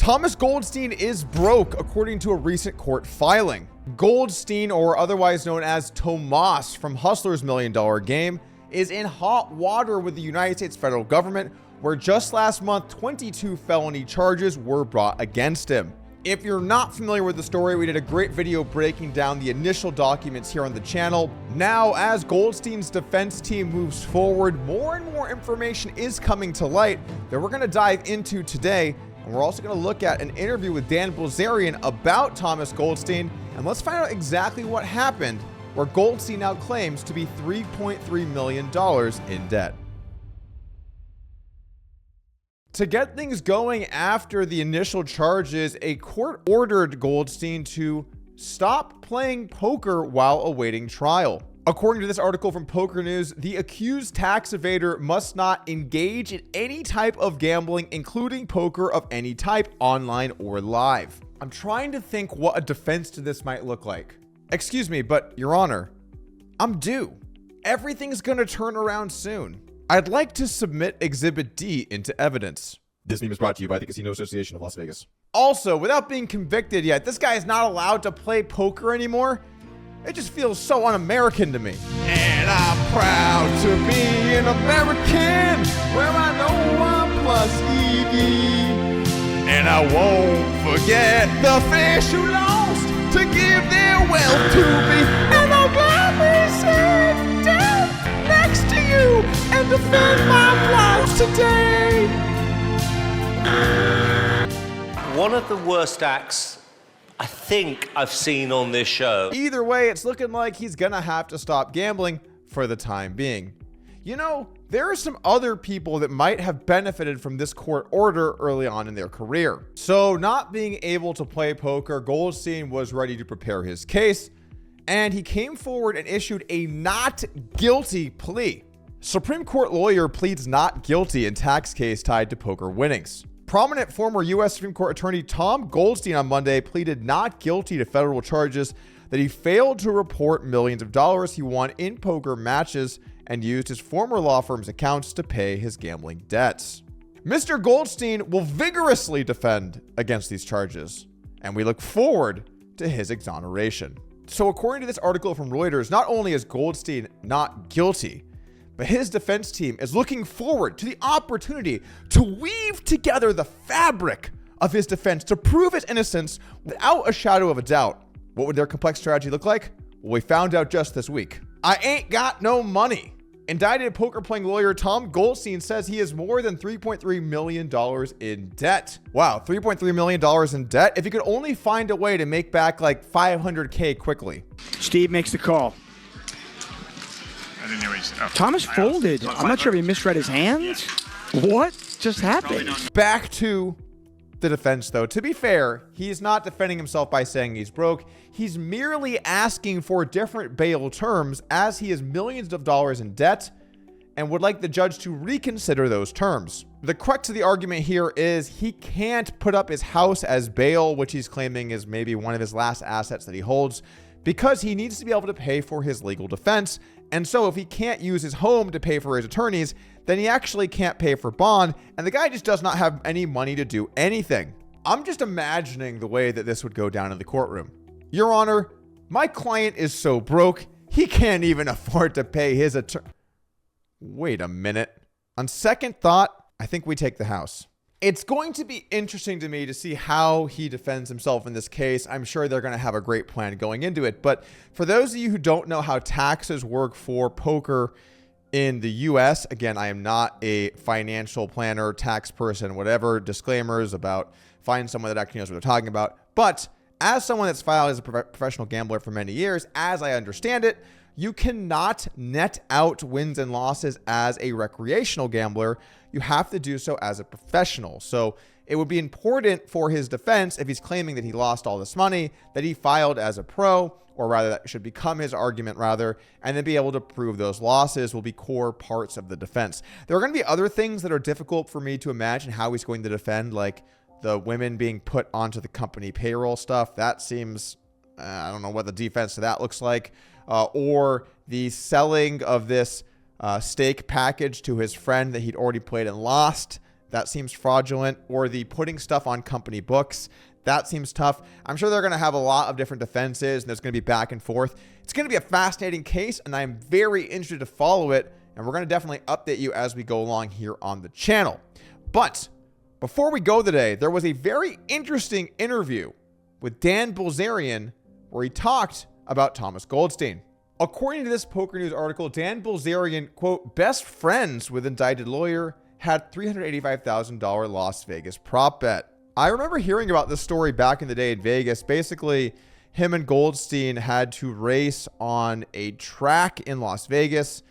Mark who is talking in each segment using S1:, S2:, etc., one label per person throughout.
S1: Thomas Goldstein is broke, according to a recent court filing. Goldstein, or otherwise known as Tomas from Hustler's $1 Million Game, is in hot water with the United States federal government, where just last month 22 felony charges were brought against him. If you're not familiar with the story, we did a great video breaking down the initial documents here on the channel. Now, as Goldstein's defense team moves forward, more and more information is coming to light that we're going to dive into today. And we're also going to look at an interview with Bilzerian about Thomas Goldstein. And let's find out exactly what happened, where Goldstein now claims to be $3.3 million in debt. To get things going after the initial charges, a court ordered Goldstein to stop playing poker while awaiting trial. According to this article from Poker News, the accused tax evader must not engage in any type of gambling, including poker of any type, online or live. I'm trying to think what a defense to this might look like. Excuse me, but Your Honor, I'm due. Everything's gonna turn around soon. I'd like to submit Exhibit D into evidence.
S2: This meme is brought to you by the Casino Association of Las Vegas.
S1: Also, without being convicted yet, this guy is not allowed to play poker anymore. It just feels so un-American to me. And I'm proud to be an American, where I know I'm plus ED. And I won't forget the fish who lost to give their wealth to me. And I'll gladly sit down next to you and defend my life today.
S3: One of the worst acts I think I've seen on this show.
S1: Either way, it's looking like he's gonna have to stop gambling for the time being. You know, there are some other people that might have benefited from this court order early on in their career. So, not being able to play poker, Goldstein was ready to prepare his case, and he came forward and issued a not guilty plea. Supreme Court lawyer pleads not guilty in tax case tied to poker winnings. Prominent former U.S. Supreme Court attorney Tom Goldstein on Monday pleaded not guilty to federal charges that he failed to report millions of dollars he won in poker matches and used his former law firm's accounts to pay his gambling debts. Mr. Goldstein will vigorously defend against these charges, and we look forward to his exoneration. So according to this article from Reuters, not only is Goldstein not guilty, but his defense team is looking forward to the opportunity to weave together the fabric of his defense to prove his innocence without a shadow of a doubt. What would their complex strategy look like? Well, we found out just this week. I ain't got no money. Indicted poker-playing lawyer Tom Goldstein says he has more than $3.3 million in debt. Wow, $3.3 million in debt? If he could only find a way to make back like $500K quickly.
S4: Steve makes the call. Thomas folded. I'm not sure if he misread his hands. What just happened?
S1: Back to the defense, though. To be fair, he's not defending himself by saying he's broke. He's merely asking for different bail terms as he has millions of dollars in debt and would like the judge to reconsider those terms. The crux of the argument here is he can't put up his house as bail, which he's claiming is maybe one of his last assets that he holds, because he needs to be able to pay for his legal defense. And so if he can't use his home to pay for his attorneys, then he actually can't pay for bond, and the guy just does not have any money to do anything. I'm just imagining the way that this would go down in the courtroom. Your Honor, my client is so broke, he can't even afford to pay his attorney. Wait a minute. On second thought, I think we take the house. It's going to be interesting to me to see how he defends himself in this case. I'm sure they're going to have a great plan going into it. But for those of you who don't know how taxes work for poker in the US, again, I am not a financial planner, tax person, whatever, disclaimers about find someone that actually knows what they're talking about. But as someone that's filed as a professional gambler for many years, as I understand it, you cannot net out wins and losses as a recreational gambler. You have to do so as a professional. So it would be important for his defense, if he's claiming that he lost all this money, that he filed as a pro, or rather that should become his argument rather, and then be able to prove those losses will be core parts of the defense. There are going to be other things that are difficult for me to imagine how he's going to defend, like the women being put onto the company payroll stuff. That seems, I don't know what the defense to that looks like. Or the selling of this steak package to his friend that he'd already played and lost. That seems fraudulent. Or the putting stuff on company books. That seems tough. I'm sure they're going to have a lot of different defenses, and there's going to be back and forth. It's going to be a fascinating case, and I'm very interested to follow it. And we're going to definitely update you as we go along here on the channel. But before we go today, there was a very interesting interview with Dan Bilzerian where he talked about Thomas Goldstein. According to this Poker News article, Dan Bilzerian, quote, best friends with indicted lawyer, had $385,000 Las Vegas prop bet. I remember hearing about this story back in the day in Vegas. Basically, him and Goldstein had to race on a track in Las Vegas,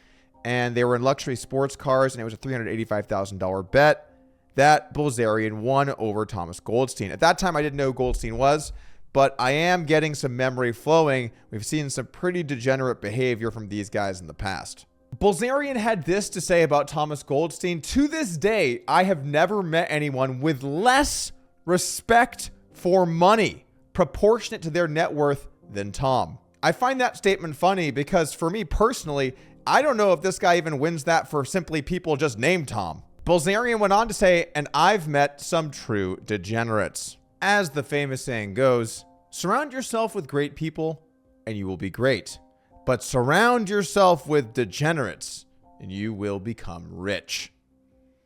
S1: and they were in luxury sports cars, and it was a $385,000 bet that Bilzerian won over Thomas Goldstein. At that time, I didn't know who Goldstein was, but I am getting some memory flowing. We've seen some pretty degenerate behavior from these guys in the past. Bilzerian had this to say about Thomas Goldstein. To this day, I have never met anyone with less respect for money proportionate to their net worth than Tom. I find that statement funny because for me personally, I don't know if this guy even wins that for simply people just named Tom. Bilzerian went on to say, and I've met some true degenerates. As the famous saying goes, surround yourself with great people and you will be great. But surround yourself with degenerates and you will become rich.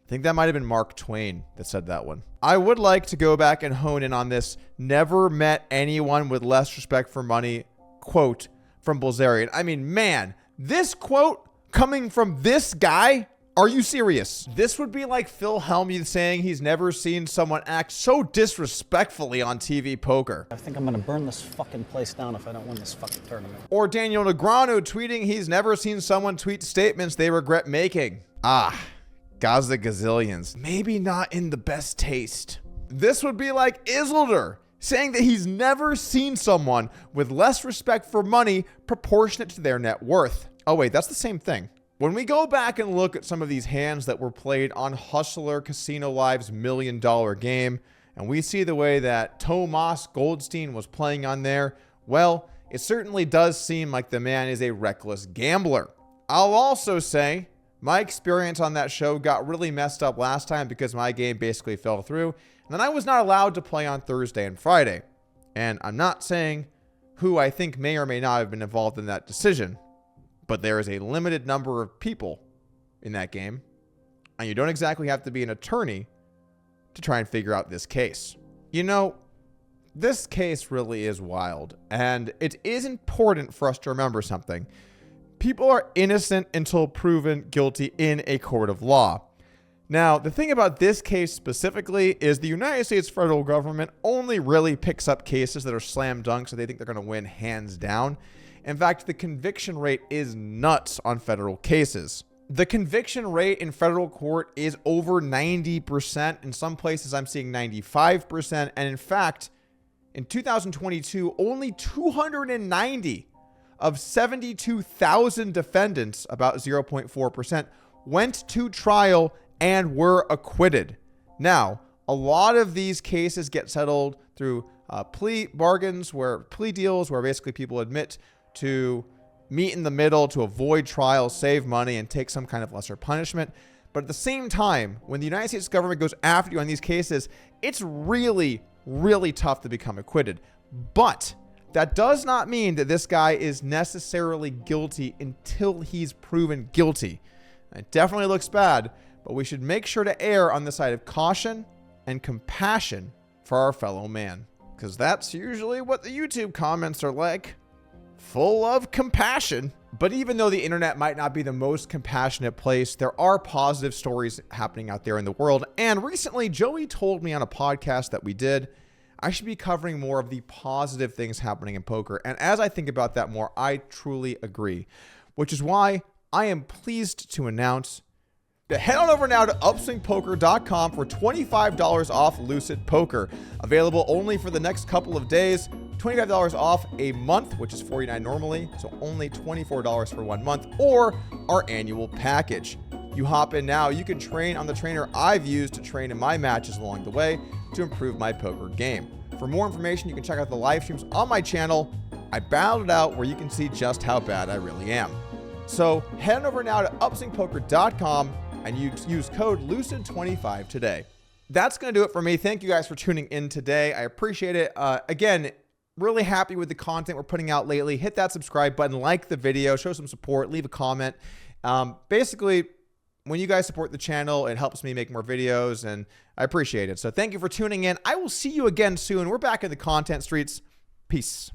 S1: I think that might have been Mark Twain that said that one. I would like to go back and hone in on this never met anyone with less respect for money quote from Bilzerian. I mean, man, this quote coming from this guy, are you serious? This would be like Phil Hellmuth saying he's never seen someone act so disrespectfully on TV poker.
S5: I think I'm gonna burn this fucking place down if I don't win this fucking tournament.
S1: Or Daniel Negreanu tweeting he's never seen someone tweet statements they regret making. Gaza gazillions. Maybe not in the best taste. This would be like Isildur saying that he's never seen someone with less respect for money proportionate to their net worth. Oh wait, that's the same thing. When we go back and look at some of these hands that were played on Hustler Casino Live's $1 million game, and we see the way that Thomas Goldstein was playing on there, well, it certainly does seem like the man is a reckless gambler. I'll also say my experience on that show got really messed up last time because my game basically fell through, and then I was not allowed to play on Thursday and Friday. And I'm not saying who I think may or may not have been involved in that decision, but there is a limited number of people in that game, and you don't exactly have to be an attorney to try and figure out this case. You know, this case really is wild, and it is important for us to remember something. People are innocent until proven guilty in a court of law. Now, the thing about this case specifically is the United States federal government only really picks up cases that are slam dunk, so they think they're going to win hands down. In fact, the conviction rate is nuts on federal cases. The conviction rate in federal court is over 90%. In some places, I'm seeing 95%. And in fact, in 2022, only 290 of 72,000 defendants, about 0.4%, went to trial and were acquitted. Now, a lot of these cases get settled through plea deals where basically people admit to meet in the middle to avoid trial, save money, and take some kind of lesser punishment. But at the same time, when the United States government goes after you on these cases, it's really, really tough to become acquitted. But that does not mean that this guy is necessarily guilty until he's proven guilty. It definitely looks bad, but we should make sure to err on the side of caution and compassion for our fellow man, because that's usually what the YouTube comments are like. Full of compassion. But even though the internet might not be the most compassionate place, there are positive stories happening out there in the world. And recently, Joey told me on a podcast that we did, I should be covering more of the positive things happening in poker. And as I think about that more, I truly agree, which is why I am pleased to announce to head on over now to upswingpoker.com for $25 off Lucid Poker. Available only for the next couple of days. $25 off a month, which is $49 normally, so only $24 for 1 month, or our annual package. You hop in now, you can train on the trainer I've used to train in my matches along the way to improve my poker game. For more information, you can check out the live streams on my channel. I battled it out where you can see just how bad I really am. So head over now to upswingpoker.com, and you use code LUCID25 today. That's going to do it for me. Thank you guys for tuning in today. I appreciate it. Again, really happy with the content we're putting out lately. Hit that subscribe button, like the video, show some support, leave a comment. Basically, when you guys support the channel, it helps me make more videos, and I appreciate it. So thank you for tuning in. I will see you again soon. We're back in the content streets. Peace.